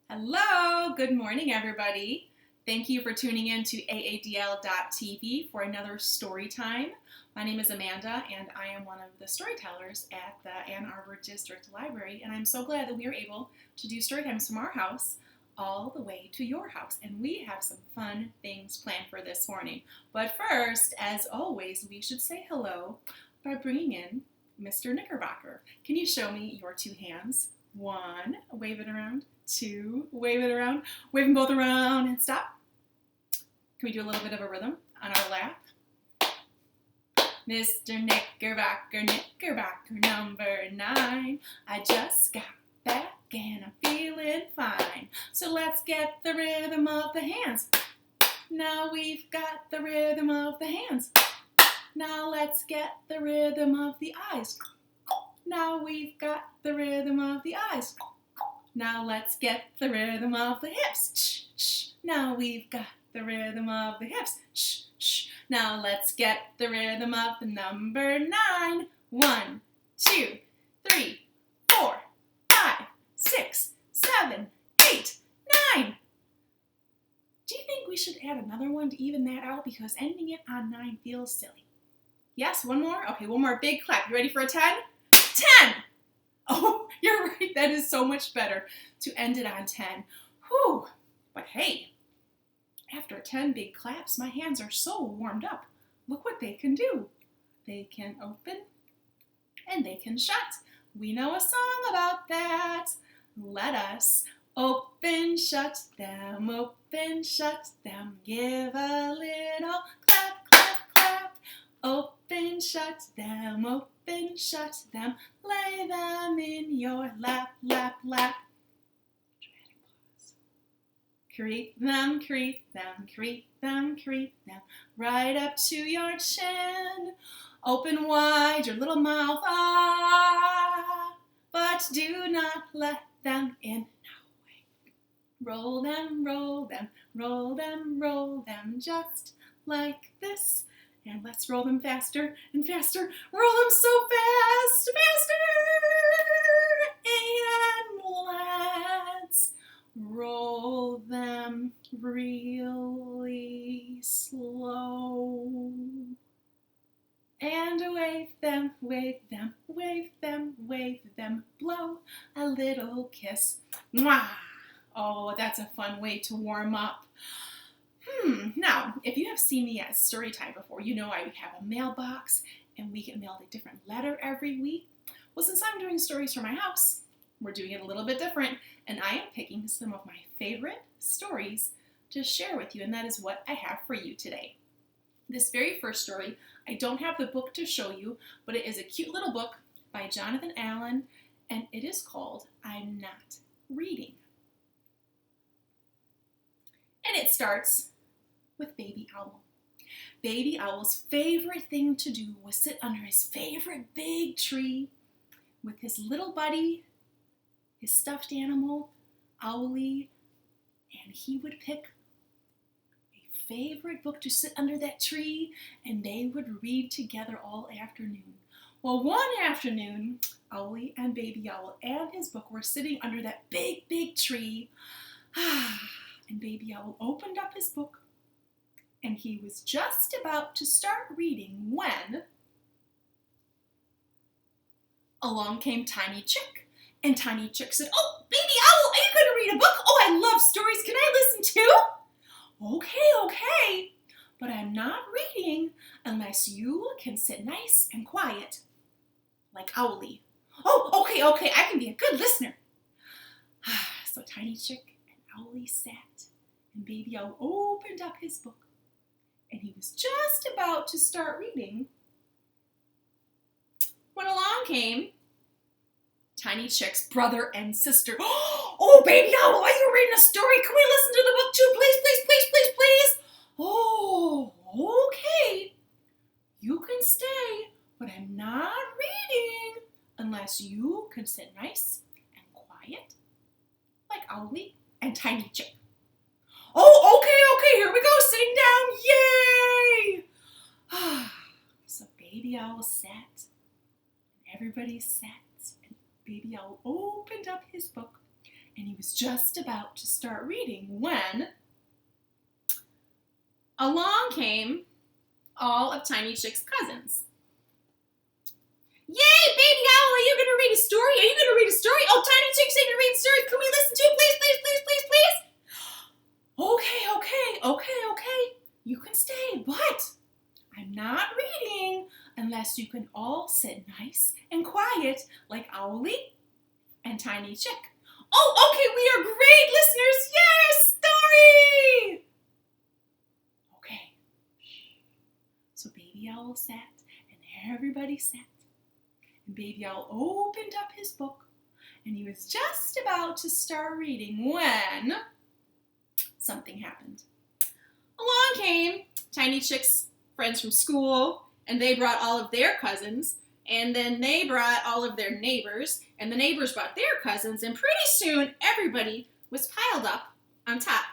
Hello, good morning everybody. Thank you for tuning in to AADL.TV for another story time. My name is Amanda and I am one of the storytellers at the Ann Arbor District Library, and I'm so glad that we are able to do story times from our house all the way to your house, and we have some fun things planned for this morning. But first, as always, we should say hello by bringing in Mr. Knickerbocker. Can you show me your two hands? One, wave it around. Two, wave it around. Wave them both around and stop. Can we do a little bit of a rhythm on our lap? Mr. Knickerbocker, Knickerbocker number 9. I just got back and I'm feeling fine. So let's get the rhythm of the hands. Now we've got the rhythm of the hands. Now let's get the rhythm of the eyes. Now we've got the rhythm of the eyes. Now let's get the rhythm of the hips. Shh, shh. Now we've got the rhythm of the hips. Shh, shh. Now let's get the rhythm of the number 9. 1, 2, 3, 4, 5, 6, 7, 8, 9. Do you think we should add another one to even that out? Because ending it on 9 feels silly. Yes, one more? Okay, one more big clap. You ready for a 10? 10! Oh, you're right. That is so much better to end it on 10. Whew. But hey, after 10 big claps, my hands are so warmed up. Look what they can do. They can open and they can shut. We know a song about that. Let us open, shut them, give a little clap, clap, clap. Open, shut them, lay them in your lap, lap, lap. Dramatic pause. Creep them, right up to your chin. Open wide your little mouth, but do not let them in. No way. Roll them, just like this. And let's roll them faster and faster. Roll them so fast, faster. And let's roll them really slow. And wave them, blow a little kiss. Mwah! Oh, that's a fun way to warm up. Now, if you have seen me at Storytime before, you know I have a mailbox and we get mailed a different letter every week. Well, since I'm doing stories from my house, we're doing it a little bit different, and I am picking some of my favorite stories to share with you, and that is what I have for you today. This very first story, I don't have the book to show you, but it is a cute little book by Jonathan Allen, and it is called I'm Not Reading. And it starts with Baby Owl. Baby Owl's favorite thing to do was sit under his favorite big tree with his little buddy, his stuffed animal, Owlie, and he would pick a favorite book to sit under that tree, and they would read together all afternoon. Well, one afternoon, Owlie and Baby Owl and his book were sitting under that big, big tree, and Baby Owl opened up his book, and he was just about to start reading when along came Tiny Chick. And Tiny Chick said, "Oh, Baby Owl, are you going to read a book? Oh, I love stories. Can I listen too?" Okay. But I'm not reading unless you can sit nice and quiet, like Owlie. Oh, okay. I can be a good listener. So Tiny Chick and Owlie sat, and Baby Owl opened up his book, and he was just about to start reading when along came Tiny Chick's brother and sister. "Oh, Baby Owl, are you reading a story? Can we listen to the book too? Please. "Oh, okay. You can stay, but I'm not reading unless you can sit nice and quiet like Owlie and Tiny Chick." "Oh, okay, here we go, sitting down, yay!" So Baby Owl sat, and everybody sat, and Baby Owl opened up his book, and he was just about to start reading when along came all of Tiny Chick's cousins. Yay, Baby Owl, are you going to read a story? Are you going to read a story? Oh, Tiny Chick's going to read a story. Can we listen to it? Please, please, please, please, please. Okay. You can stay, but I'm not reading unless you can all sit nice and quiet like Owlie and Tiny Chick. Oh, okay, we are great listeners. Yes, story! Okay. So Baby Owl sat, and everybody sat. And Baby Owl opened up his book, and he was just about to start reading when something happened. Along came Tiny Chick's friends from school, and they brought all of their cousins, and then they brought all of their neighbors, and the neighbors brought their cousins, and pretty soon everybody was piled up on top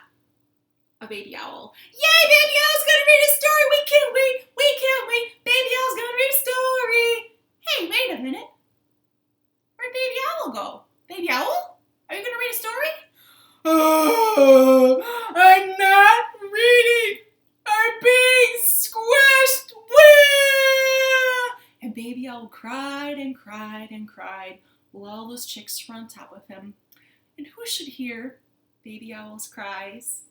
of Baby Owl. Yay, Baby Owl's gonna read a story! We can't wait! Baby Owl's gonna read a story! Hey, wait a minute. Where'd Baby Owl go? Baby Owl? Are you gonna read a story? Oh, I'm not reading! I'm being squished! And Baby Owl cried and cried and cried while all those chicks were on top of him. And who should hear Baby Owl's cries?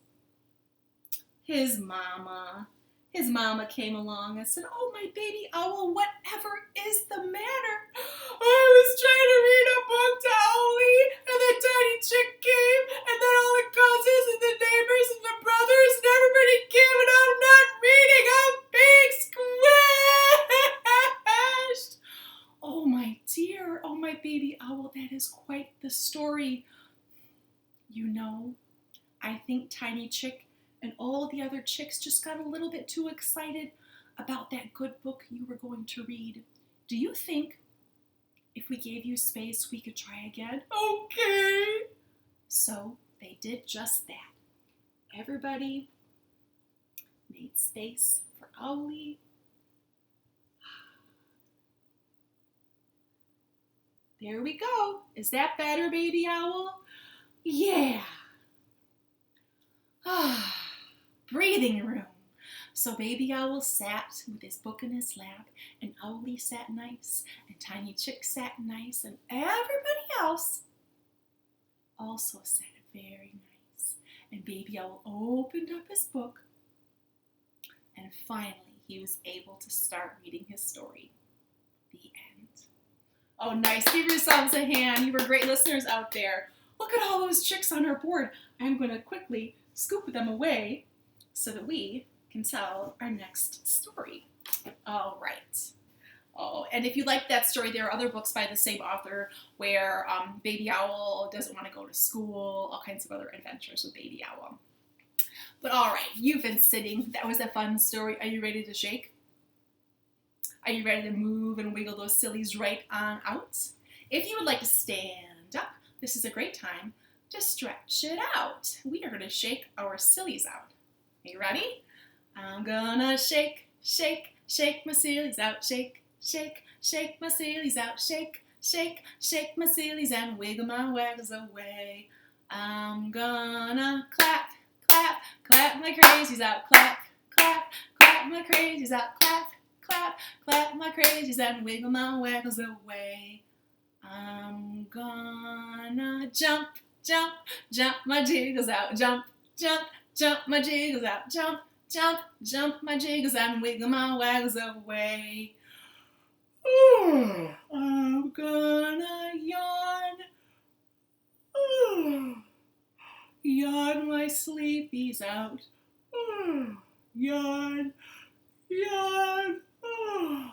His mama. His mama came along and said, "Oh, my Baby Owl, whatever is the matter? I was trying to read a book to Owlie, and the Tiny Chick came, and then all the cousins and the neighbors and the brothers and everybody came, and I'm not reading. I'm being squished." Oh, my dear. Oh, my Baby Owl, that is quite the story. You know, I think Tiny Chick and all the other chicks just got a little bit too excited about that good book you were going to read. Do you think if we gave you space, we could try again? Okay. So they did just that. Everybody made space for Owlie. There we go. Is that better, Baby Owl? Yeah. Breathing room. So Baby Owl sat with his book in his lap, and Owlie sat nice, and Tiny Chick sat nice, and everybody else also sat very nice. And Baby Owl opened up his book, and finally he was able to start reading his story. The end. Oh, nice. Give yourselves a hand. You were great listeners out there. Look at all those chicks on our board. I'm going to quickly scoop them away so that we can tell our next story. All right. Oh, and if you like that story, there are other books by the same author where Baby Owl doesn't want to go to school, all kinds of other adventures with Baby Owl. But all right, you've been sitting. That was a fun story. Are you ready to shake? Are you ready to move and wiggle those sillies right on out? If you would like to stand up, this is a great time to stretch it out. We are going to shake our sillies out. Are you ready? I'm gonna shake, shake, shake my sillies out. Shake, shake, shake my sillies out. Shake, shake, shake my sillies and wiggle my waggles away. I'm gonna clap, clap, clap my crazies out. Clap, clap, clap my crazies out. Clap, clap, clap my crazies and wiggle my waggles away. I'm gonna jump, jump, jump my jiggles out. Jump, jump, jump my jiggles out. Jump, jump, jump my jiggles and wiggle my waggles away. Ooh, I'm gonna yawn. Ooh, yawn my sleepies out. Ooh, yawn, yawn. Ooh,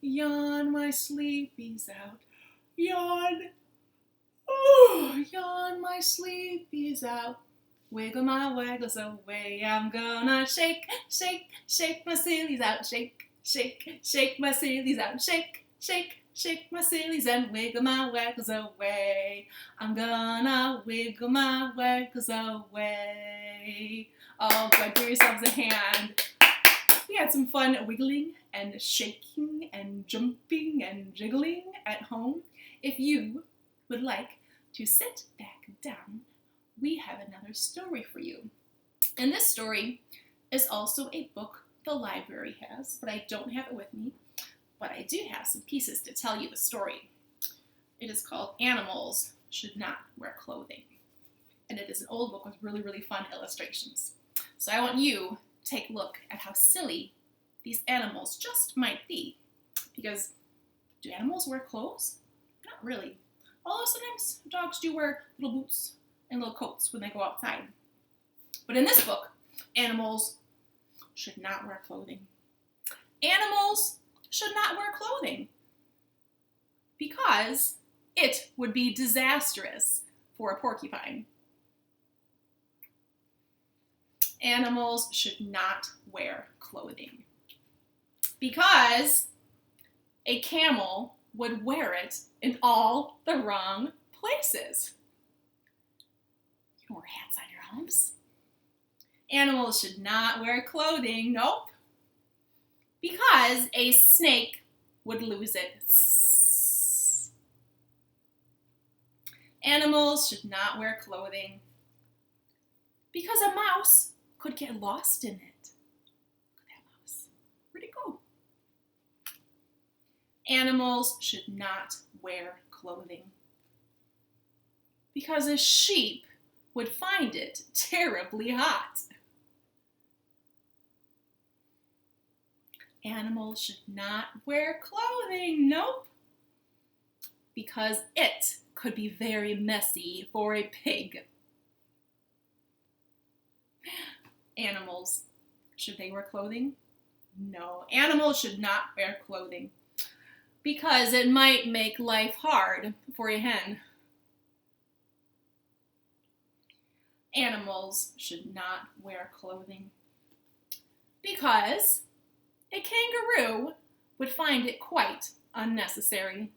yawn my sleepies out. Yawn. Ooh, yawn my sleepies out. Wiggle my waggles away. I'm gonna shake, shake, shake my sillies out. Shake, shake, shake my sillies out. Shake, shake, shake my sillies and wiggle my waggles away. I'm gonna wiggle my waggles away. Oh, good. Give yourselves a hand. We had some fun wiggling and shaking and jumping and jiggling at home. If you would like to sit back down, we have another story for you. And this story is also a book the library has, but I don't have it with me. But I do have some pieces to tell you the story. It is called Animals Should Not Wear Clothing. And it is an old book with really, really fun illustrations. So I want you to take a look at how silly these animals just might be. Because do animals wear clothes? Not really. Although sometimes dogs do wear little boots and little coats when they go outside. But in this book, animals should not wear clothing. Animals should not wear clothing because it would be disastrous for a porcupine. Animals should not wear clothing because a camel would wear it in all the wrong places. You don't wear hats on your humps. Animals should not wear clothing, nope, because a snake would lose it. Animals should not wear clothing because a mouse could get lost in it. Look at that mouse. Where'd it go? Animals should not wear clothing because a sheep would find it terribly hot. Animals should not wear clothing, nope, because it could be very messy for a pig. Animals, should they wear clothing? No, animals should not wear clothing because it might make life hard for a hen. Animals should not wear clothing because a kangaroo would find it quite unnecessary.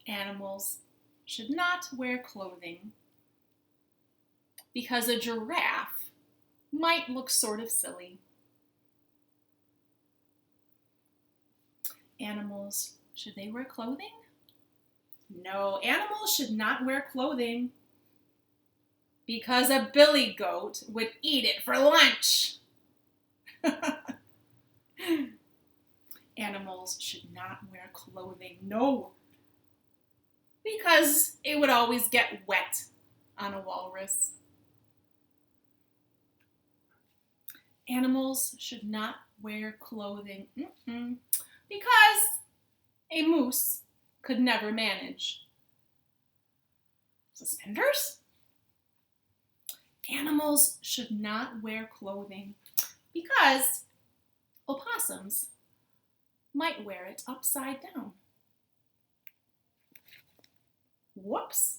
Animals should not wear clothing because a giraffe might look sort of silly. Animals, should they wear clothing? No, animals should not wear clothing because a billy goat would eat it for lunch. Animals should not wear clothing, no, because it would always get wet on a walrus. Animals should not wear clothing because a moose could never manage suspenders. Animals should not wear clothing because opossums might wear it upside down. Whoops.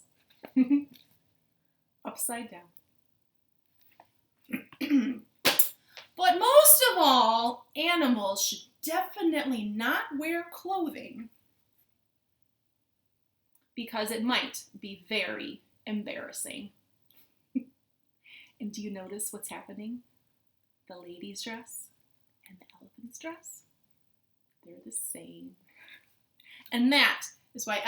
Upside down. But most of all, animals should definitely not wear clothing because it might be very embarrassing. And do you notice what's happening? The lady's dress and the elephant's dress, they're the same. And that is why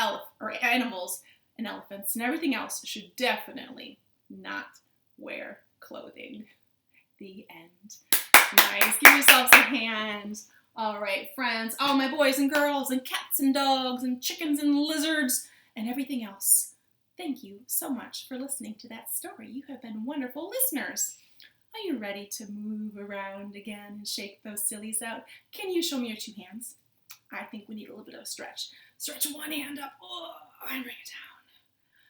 animals and elephants and everything else should definitely not wear clothing. The end. Nice. Give yourselves a hand. All right, friends. All my boys and girls and cats and dogs and chickens and lizards and everything else. Thank you so much for listening to that story. You have been wonderful listeners. Are you ready to move around again and shake those sillies out? Can you show me your two hands? I think we need a little bit of a stretch. Stretch one hand up, and bring it down.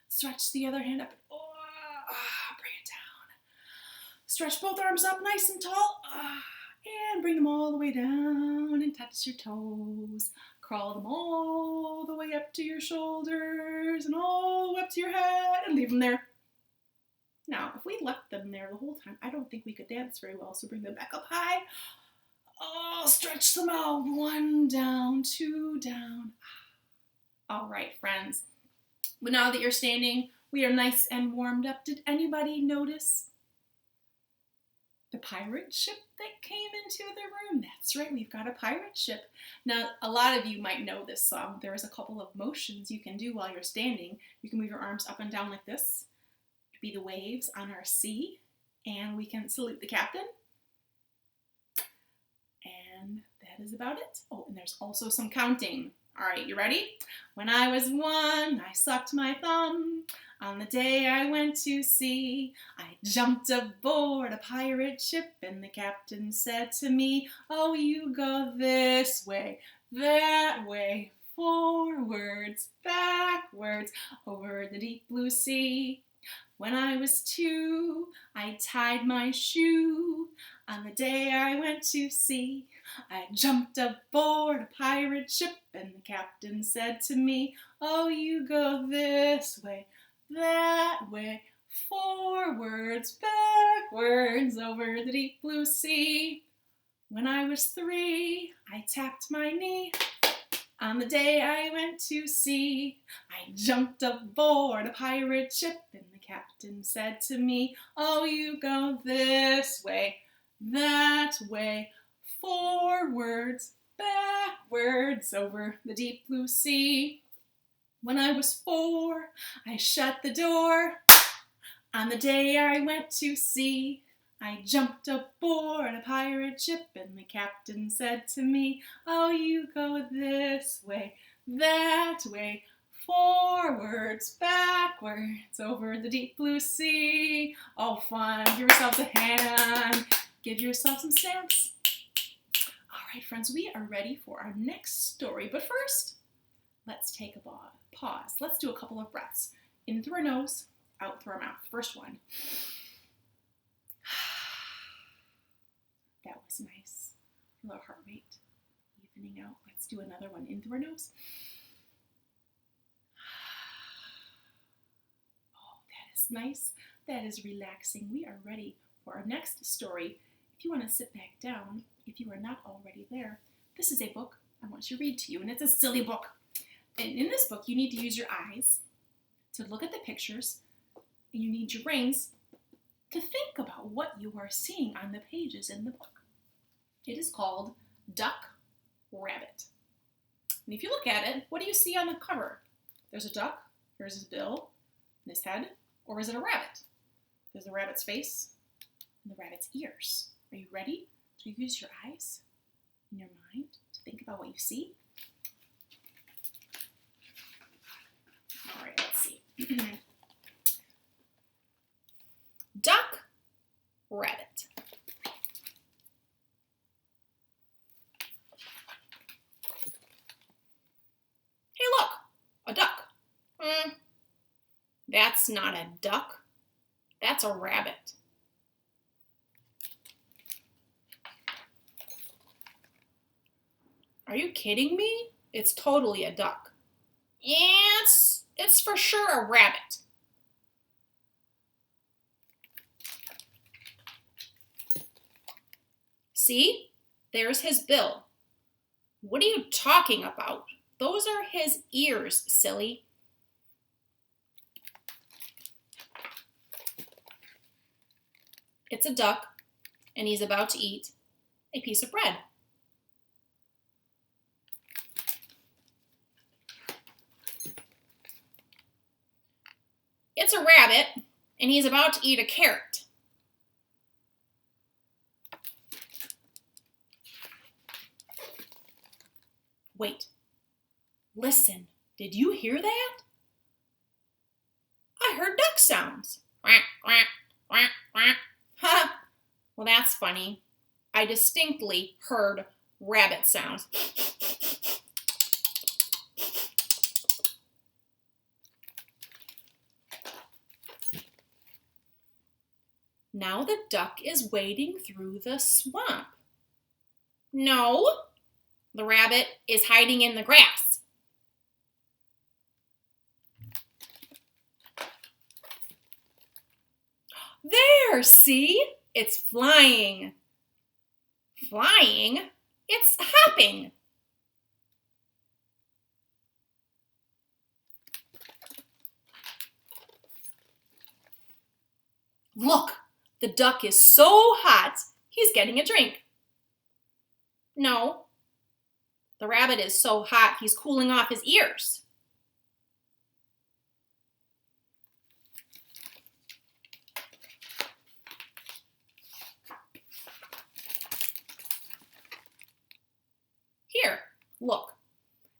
Stretch the other hand up, bring it down. Stretch both arms up nice and tall, and bring them all the way down and touch your toes. Crawl them all the way up to your shoulders and all the way up to your head and leave them there. Now, if we left them there the whole time, I don't think we could dance very well, so bring them back up high. Stretch them out. 1 down, 2 down. All right, friends. But now that you're standing, we are nice and warmed up. Did anybody notice The pirate ship that came into the room. That's right, we've got a pirate ship. Now, a lot of you might know this song. There's a couple of motions you can do while you're standing. You can move your arms up and down like this to be the waves on our sea, and we can salute the captain. And that is about it. Oh, and there's also some counting. All right, you ready? When I was 1, I sucked my thumb. On the day I went to sea, I jumped aboard a pirate ship, and the captain said to me, oh, you go this way, that way, forwards, backwards, over the deep blue sea. When I was 2, I tied my shoe. On the day I went to sea, I jumped aboard a pirate ship, and the captain said to me, oh, you go this way, that way, forwards, backwards, over the deep blue sea. When I was 3, I tapped my knee. On the day I went to sea, I jumped aboard a pirate ship, and the captain said to me, oh, you go this way, that way, forwards, backwards, over the deep blue sea. When I was 4, I shut the door. On the day I went to sea, I jumped aboard a pirate ship, and the captain said to me, oh, you go this way, that way, forwards, backwards, over the deep blue sea. Oh, fun. Give yourselves a hand. Give yourself some stamps. All right, friends, we are ready for our next story. But first, let's take a pause. Let's do a couple of breaths. In through our nose, out through our mouth. First one. That was nice. Feel our heart rate evening out. Let's do another one. In through our nose. Oh, that is nice. That is relaxing. We are ready for our next story. If you want to sit back down, if you are not already there, this is a book I want to read to you, and it's a silly book. And in this book, you need to use your eyes to look at the pictures, and you need your brains to think about what you are seeing on the pages in the book. It is called Duck, Rabbit. And if you look at it, what do you see on the cover? There's a duck, here's his bill, and his head, or is it a rabbit? There's the rabbit's face and the rabbit's ears. Are you ready to use your eyes and your mind to think about what you see? All right, let's see. Duck, rabbit. Hey, look, a duck. That's not a duck. That's a rabbit. Are you kidding me? It's totally a duck. Yeah, it's for sure a rabbit. See? There's his bill. What are you talking about? Those are his ears, silly. It's a duck, and he's about to eat a piece of bread. It's a rabbit, and he's about to eat a carrot. Wait, listen, did you hear that? I heard duck sounds. Quack, quack, quack, quack. Ha! Well, that's funny. I distinctly heard rabbit sounds. Now the duck is wading through the swamp. No, the rabbit is hiding in the grass. There, see? It's flying. Flying? It's hopping. Look, The duck is so hot, he's getting a drink. No, the rabbit is so hot, he's cooling off his ears. Here, look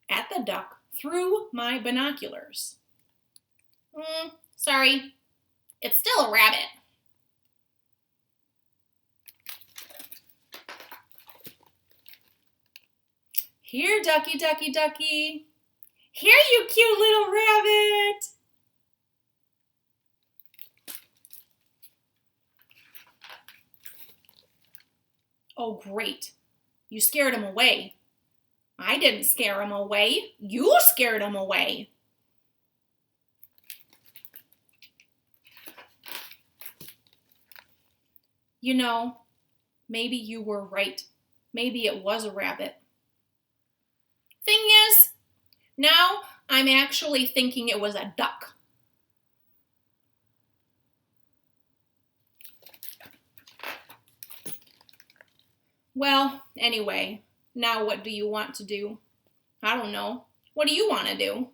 at the duck through my binoculars. Sorry, it's still a rabbit. Here, ducky, ducky, ducky. Here, you cute little rabbit. Oh, great. You scared him away. I didn't scare him away. You scared him away. You know, maybe you were right. Maybe it was a rabbit. Thing is, now I'm actually thinking it was a duck. Well, anyway, now what do you want to do? I don't know. What do you want to do?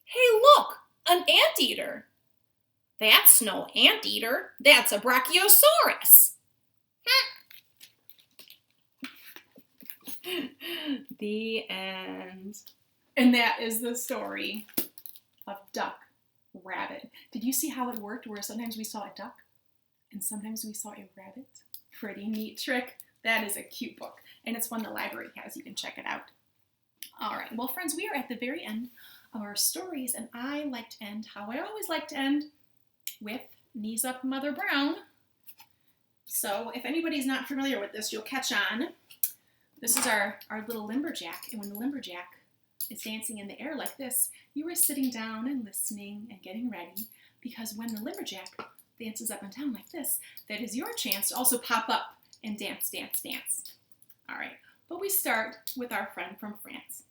Hey, look, an anteater. That's no anteater. That's a brachiosaurus. The end. And that is the story of Duck, Rabbit. Did you see how it worked where sometimes we saw a duck and sometimes we saw a rabbit? Pretty neat trick. That is a cute book and it's one the library has. You can check it out. All right, well friends, we are at the very end of our stories and I like to end how I always like to end, with Knees Up Mother Brown. So if anybody's not familiar with this, you'll catch on. This is our little lumberjack, and when the lumberjack is dancing in the air like this, you are sitting down and listening and getting ready, because when the lumberjack dances up and down like this, that is your chance to also pop up and dance, dance, dance. All right, but we start with our friend from France.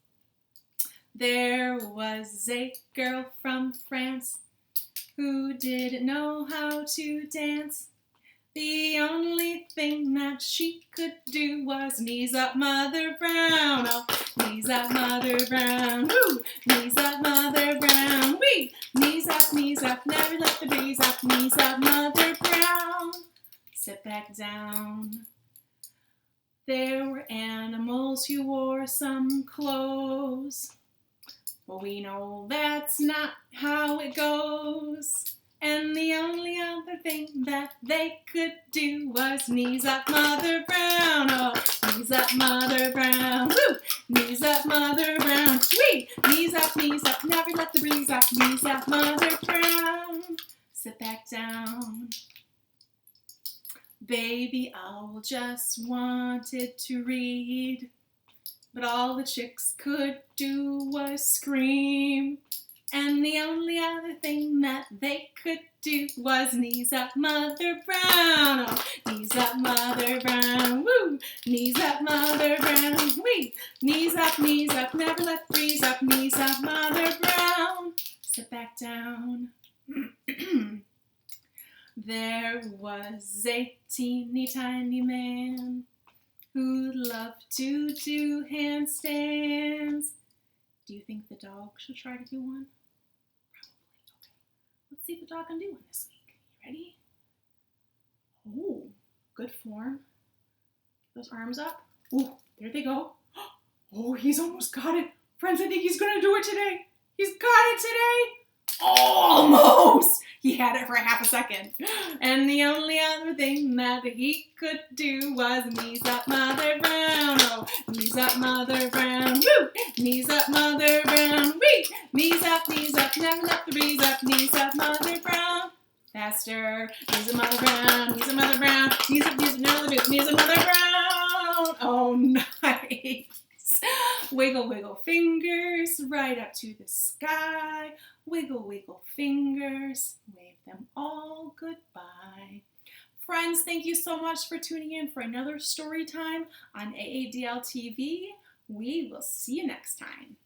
There was a girl from France who didn't know how to dance. The only thing that she could do was knees up Mother Brown. Oh, knees up Mother Brown. Woo! Knees up Mother Brown. Wee! Knees up, never let the breeze up. Knees up Mother Brown. Sit back down. There were animals who wore some clothes. Well, we know that's not how it goes. And the only other thing that they could do was knees up Mother Brown. Oh, knees up Mother Brown. Woo! Knees up Mother Brown. Wee! Knees up, never let the breeze up. Knees up Mother Brown. Sit back down. Baby Owl just wanted to read, but all the chicks could do was scream. And the only other thing that they could do was knees up Mother Brown. Oh, knees up Mother Brown. Woo! Knees up Mother Brown. Wee! Knees up, never let the breeze up. Knees up Mother Brown. Sit back down. There was a teeny tiny man who loved to do handstands. Do you think the dog should try to do one? Probably. Okay. Let's see if the dog can do one this week. You ready? Oh, good form. Get those arms up. Oh, there they go. Oh, he's almost got it. Friends, I think he's going to do it today. He's got it today. Almost. He had it for half a second. And the only other thing that he could do was knees up Mother Brown. Oh, knees up Mother Brown. Woo! Knees up Mother Brown. Wee! Knees up, never let the breeze up. Knees up Mother Brown. Faster. Knees up Mother Brown. Knees up Mother Brown. Knees up, now the knees up Mother Brown. Oh, nice. Wiggle, wiggle fingers right up to the sky. Wiggle, wiggle fingers. Wave them all goodbye. Friends, thank you so much for tuning in for another story time on AADL TV. We will see you next time.